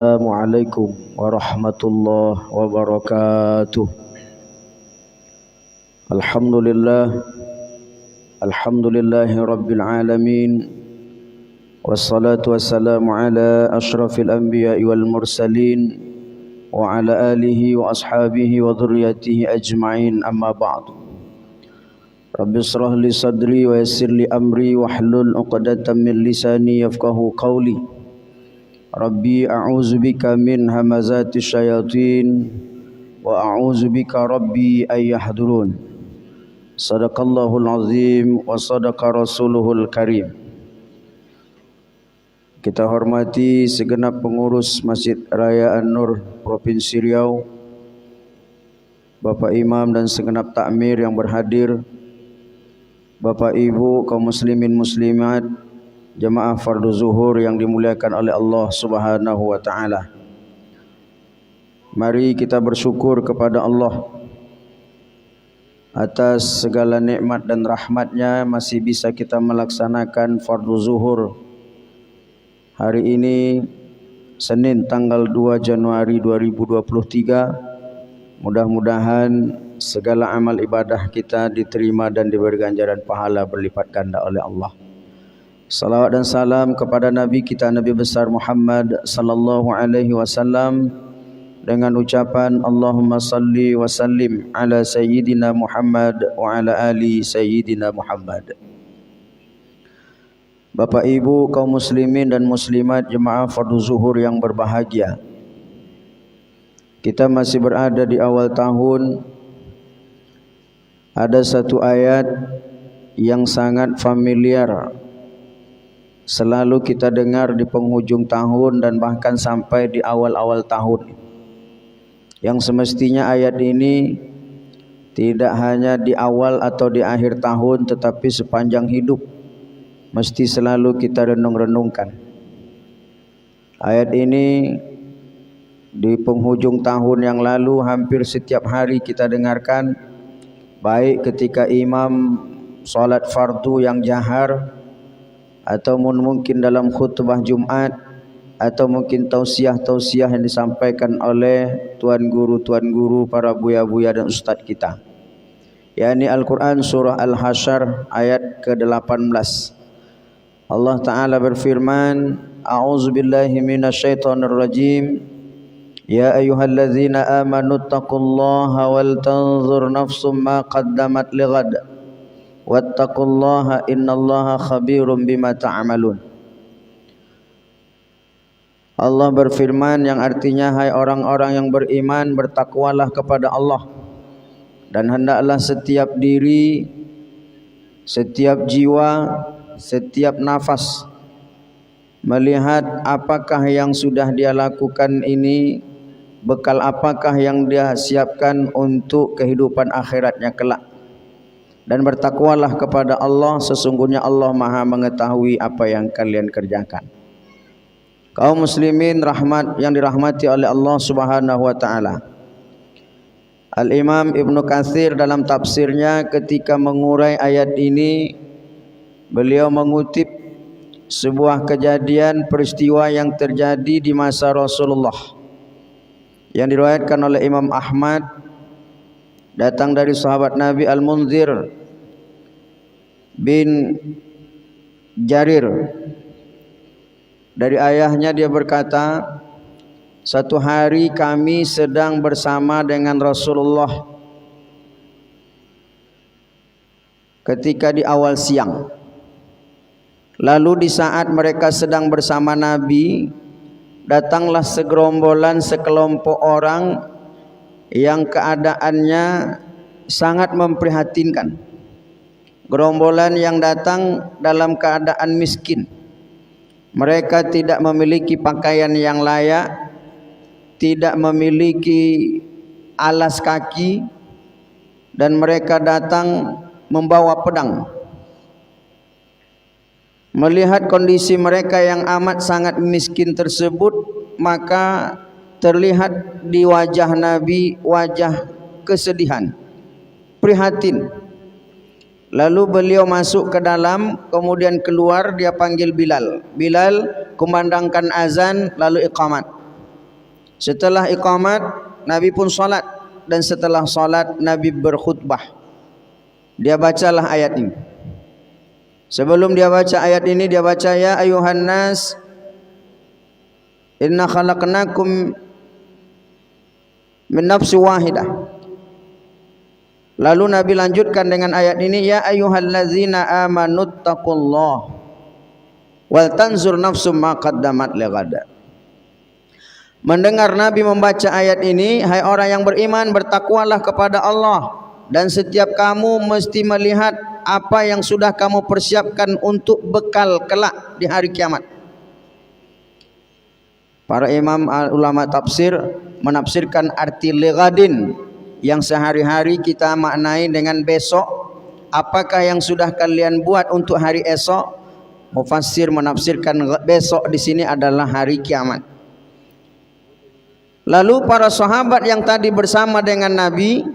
Assalamualaikum warahmatullahi wabarakatuh. Alhamdulillahi rabbil alamin. Wassalatu wassalamu ala ashrafil anbiya'i wal mursalin wa ala alihi wa ashabihi wa dhurriyyatihi ajma'in, amma ba'du. Rabbi israh li sadri wa yassir li amri wahlul 'uqdatam min lisani yafqahu qawli. Rabbi a'udzu bika min hamazati syayatin wa a'udzu bika rabbi ay yahdurun. Sadaqallahul azim wa sadaqa rasuluhul karim. Kita hormati segenap pengurus Masjid Raya An-Nur Provinsi Riau, Bapak Imam dan segenap takmir yang berhadir, Bapak Ibu kaum muslimin muslimat, jemaah fardu zuhur yang dimuliakan oleh Allah Subhanahu wa taala. Mari kita bersyukur kepada Allah atas segala nikmat dan rahmatnya masih bisa kita melaksanakan fardu zuhur hari ini, Senin tanggal 2 Januari 2023. Mudah-mudahan segala amal ibadah kita diterima dan diberi ganjaran pahala berlipat ganda oleh Allah. Salawat dan salam kepada Nabi kita, Nabi besar Muhammad sallallahu alaihi wasallam, dengan ucapan Allahumma salli wa sallim ala sayyidina Muhammad wa ala ali sayyidina Muhammad. Bapak Ibu kaum muslimin dan muslimat jemaah fardu zuhur yang berbahagia, kita masih berada di awal tahun. Ada satu ayat yang sangat familiar, selalu kita dengar di penghujung tahun dan bahkan sampai di awal-awal tahun, yang semestinya ayat ini tidak hanya di awal atau di akhir tahun, tetapi sepanjang hidup mesti selalu kita renung-renungkan. Ayat ini di penghujung tahun yang lalu hampir setiap hari kita dengarkan, baik ketika imam salat fardu yang jahar, atau mungkin dalam khutbah Jumat, atau mungkin tausiah-tausiah yang disampaikan oleh tuan guru, para buya-buya dan ustaz kita, yakni Al-Quran surah Al-Hasyr ayat ke-18. Allah Ta'ala berfirman, A'udzubillahi minasyaitonir rajim. Ya ayyuhalladzina amanu taqullaha wal tanzur nafsum ma qaddamat lighad wattaqullaha innallaha khabirum bima ta'malun. Allah berfirman yang artinya, hai orang-orang yang beriman, bertakwalah kepada Allah, dan hendaklah setiap diri, setiap jiwa, setiap nafas melihat apakah yang sudah dia lakukan ini, bekal apakah yang dia siapkan untuk kehidupan akhiratnya kelak. Dan bertakwalah kepada Allah, sesungguhnya Allah Maha mengetahui apa yang kalian kerjakan. Kaum muslimin yang dirahmati oleh Allah Subhanahu wa taala, Al-Imam Ibnu Katsir dalam tafsirnya ketika mengurai ayat ini, beliau mengutip sebuah kejadian peristiwa yang terjadi di masa Rasulullah yang diriwayatkan oleh Imam Ahmad, datang dari sahabat Nabi Al-Munzir bin Jarir. Dari ayahnya dia berkata, satu hari kami sedang bersama dengan Rasulullah ketika di awal siang. Lalu di saat mereka sedang bersama Nabi, datanglah sekelompok orang yang keadaannya sangat memprihatinkan. Gerombolan yang datang dalam keadaan miskin. Mereka tidak memiliki pakaian yang layak, tidak memiliki alas kaki, dan mereka datang membawa pedang. Melihat kondisi mereka yang amat sangat miskin tersebut, maka terlihat di wajah Nabi wajah kesedihan, prihatin. Lalu beliau masuk ke dalam, kemudian keluar, dia panggil Bilal. Bilal kumandangkan azan lalu iqamat. Setelah iqamat Nabi pun salat, dan setelah salat Nabi berkhutbah. Dia bacalah ayat ini. Sebelum dia baca ayat ini, dia baca ya ayuhan nas inna khalaqnakum min nafsi wahidah. Lalu Nabi lanjutkan dengan ayat ini, ya ayyuhallazina amanu taqullaha wal tanzur nafsum ma qaddamat lighada. Mendengar Nabi membaca ayat ini, hai orang yang beriman, bertakwalah kepada Allah, dan setiap kamu mesti melihat apa yang sudah kamu persiapkan untuk bekal kelak di hari kiamat. Para imam ulama tafsir menafsirkan arti lighadin yang sehari-hari kita maknai dengan besok. Apakah yang sudah kalian buat untuk hari esok? Mufassir menafsirkan besok di sini adalah hari kiamat. Lalu para sahabat yang tadi bersama dengan Nabi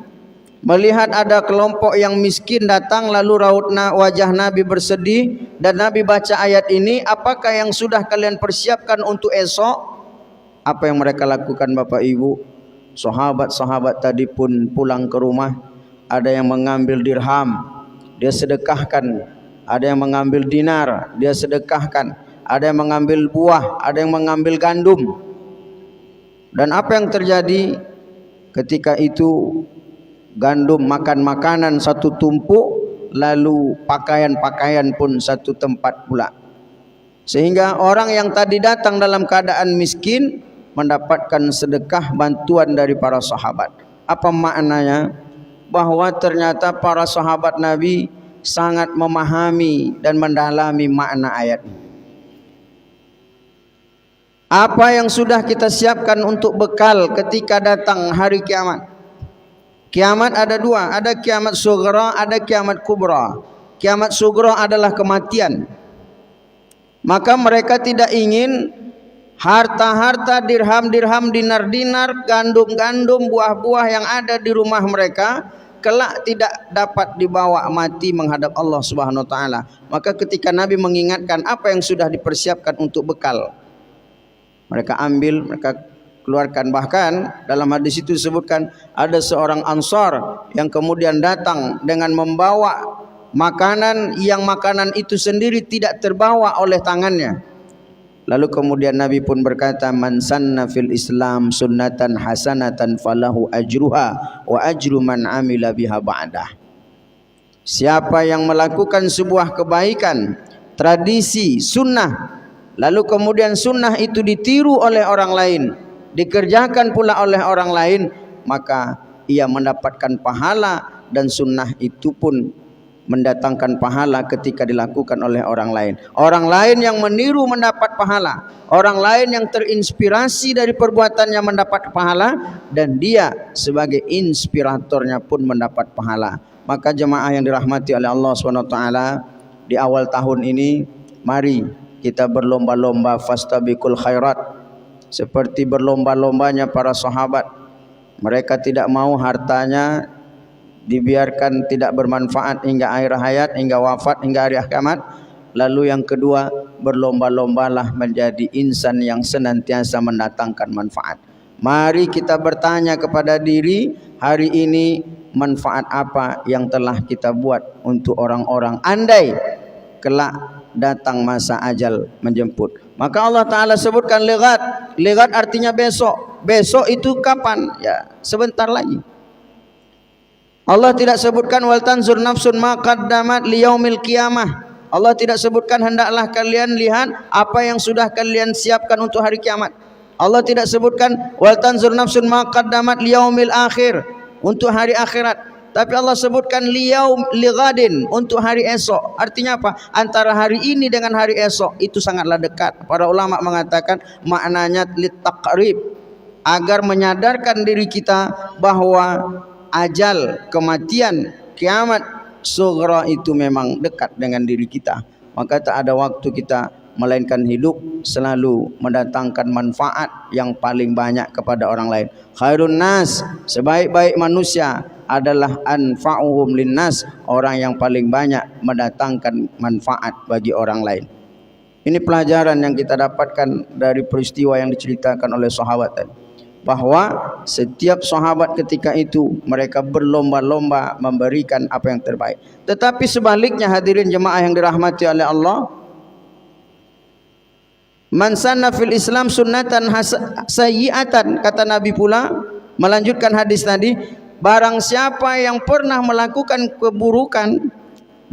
melihat ada kelompok yang miskin datang, lalu raut wajah Nabi bersedih, dan Nabi baca ayat ini, apakah yang sudah kalian persiapkan untuk esok? Apa yang mereka lakukan Bapak Ibu? Sahabat-sahabat tadi pun pulang ke rumah. Ada yang mengambil dirham, dia sedekahkan. Ada yang mengambil dinar, dia sedekahkan. Ada yang mengambil buah, ada yang mengambil gandum. Dan apa yang terjadi ketika itu? Gandum makan makanan satu tumpuk, lalu pakaian-pakaian pun satu tempat pula. Sehingga orang yang tadi datang dalam keadaan miskin mendapatkan sedekah bantuan dari para sahabat. Apa maknanya? Bahwa ternyata para sahabat Nabi sangat memahami dan mendalami makna ayat ini. Apa yang sudah kita siapkan untuk bekal ketika datang hari kiamat? Kiamat ada dua, ada kiamat sughra, ada kiamat kubra. Kiamat sughra adalah kematian. Maka mereka tidak ingin harta-harta, dirham-dirham, dinar-dinar, gandum-gandum, buah-buah yang ada di rumah mereka kelak tidak dapat dibawa mati menghadap Allah Subhanahu wa taala. Maka ketika Nabi mengingatkan apa yang sudah dipersiapkan untuk bekal, mereka ambil, mereka keluarkan. Bahkan dalam hadis itu disebutkan ada seorang Ansar yang kemudian datang dengan membawa makanan yang makanan itu sendiri tidak terbawa oleh tangannya. Lalu kemudian Nabi pun berkata, man sanna fil Islam sunnatan hasanatan falahu ajruha wa ajru man amila biha ba'dah. Siapa yang melakukan sebuah kebaikan, tradisi, sunnah, lalu kemudian sunnah itu ditiru oleh orang lain, dikerjakan pula oleh orang lain, maka ia mendapatkan pahala, dan sunnah itu pun mendatangkan pahala ketika dilakukan oleh orang lain. Orang lain yang meniru mendapat pahala, orang lain yang terinspirasi dari perbuatannya mendapat pahala, dan dia sebagai inspiratornya pun mendapat pahala. Maka jemaah yang dirahmati oleh Allah SWT, di awal tahun ini mari kita berlomba-lomba fastabiqul khairat, seperti berlomba-lombanya para sahabat. Mereka tidak mau hartanya dibiarkan tidak bermanfaat hingga akhir hayat, hingga wafat, hingga hari kiamat. Lalu yang kedua, berlomba-lombalah menjadi insan yang senantiasa mendatangkan manfaat. Mari kita bertanya kepada diri, hari ini manfaat apa yang telah kita buat untuk orang-orang andai kelak datang masa ajal menjemput. Maka Allah Ta'ala sebutkan lighat. Lighat artinya besok. Besok itu kapan? Ya, sebentar lagi. Allah tidak sebutkan wal tanzur nafsun ma qaddamat liyaumil qiyamah. Allah tidak sebutkan hendaklah kalian lihat apa yang sudah kalian siapkan untuk hari kiamat. Allah tidak sebutkan wal tanzur nafsun ma qaddamat liyaumil akhir, untuk hari akhirat. Tapi Allah sebutkan liyaum lighadin, untuk hari esok. Artinya apa? Antara hari ini dengan hari esok itu sangatlah dekat. Para ulama mengatakan maknanya litaqrib, agar menyadarkan diri kita bahwa ajal, kematian, kiamat sughra itu memang dekat dengan diri kita. Maka tak ada waktu kita melainkan hidup selalu mendatangkan manfaat yang paling banyak kepada orang lain. Khairun nas, sebaik-baik manusia adalah anfa'uhum linnas, orang yang paling banyak mendatangkan manfaat bagi orang lain. Ini pelajaran yang kita dapatkan dari peristiwa yang diceritakan oleh sahabat tadi. bahwa setiap sahabat ketika itu mereka berlomba-lomba memberikan apa yang terbaik. Tetapi sebaliknya hadirin jemaah yang dirahmati oleh Allah, man sanna fil Islam sunnatan sayyi'atan, kata Nabi pula melanjutkan hadis tadi, barang siapa yang pernah melakukan keburukan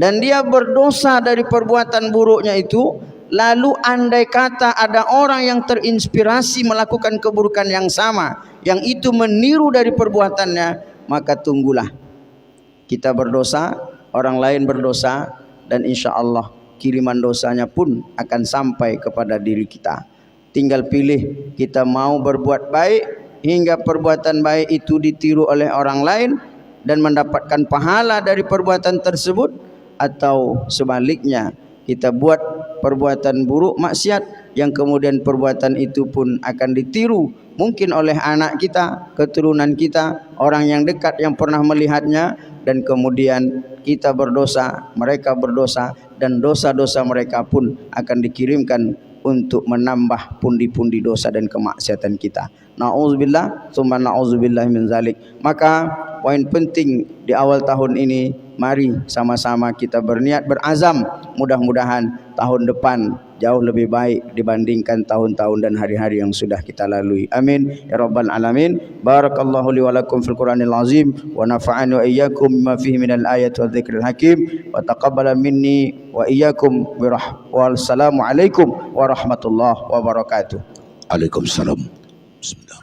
dan dia berdosa dari perbuatan buruknya itu, lalu andai kata ada orang yang terinspirasi melakukan keburukan yang sama, yang itu meniru dari perbuatannya, maka tunggulah kita berdosa, orang lain berdosa, dan insya Allah kiriman dosanya pun akan sampai kepada diri kita. Tinggal pilih kita mau berbuat baik hingga perbuatan baik itu ditiru oleh orang lain dan mendapatkan pahala dari perbuatan tersebut, atau sebaliknya kita buat perbuatan buruk maksiat yang kemudian perbuatan itu pun akan ditiru mungkin oleh anak kita, keturunan kita, orang yang dekat yang pernah melihatnya, dan kemudian kita berdosa, mereka berdosa, dan dosa-dosa mereka pun akan dikirimkan untuk menambah pundi-pundi dosa dan kemaksiatan kita. Na'udzubillah, tsumma na'udzubillah min zalik. Maka poin penting di awal tahun ini, mari sama-sama kita berniat, berazam, mudah-mudahan tahun depan jauh lebih baik dibandingkan tahun-tahun dan hari-hari yang sudah kita lalui. Amin ya rabbal alamin. Barakallahu li wa lakum fil Qur'anil azim wa nafa'ani wa iyyakum bima fihi minal ayati wa dzikril hakim wa taqabbala minni wa iyyakum wassalamu alaikum warahmatullahi wabarakatuh. Waalaikumsalam. Bismillah.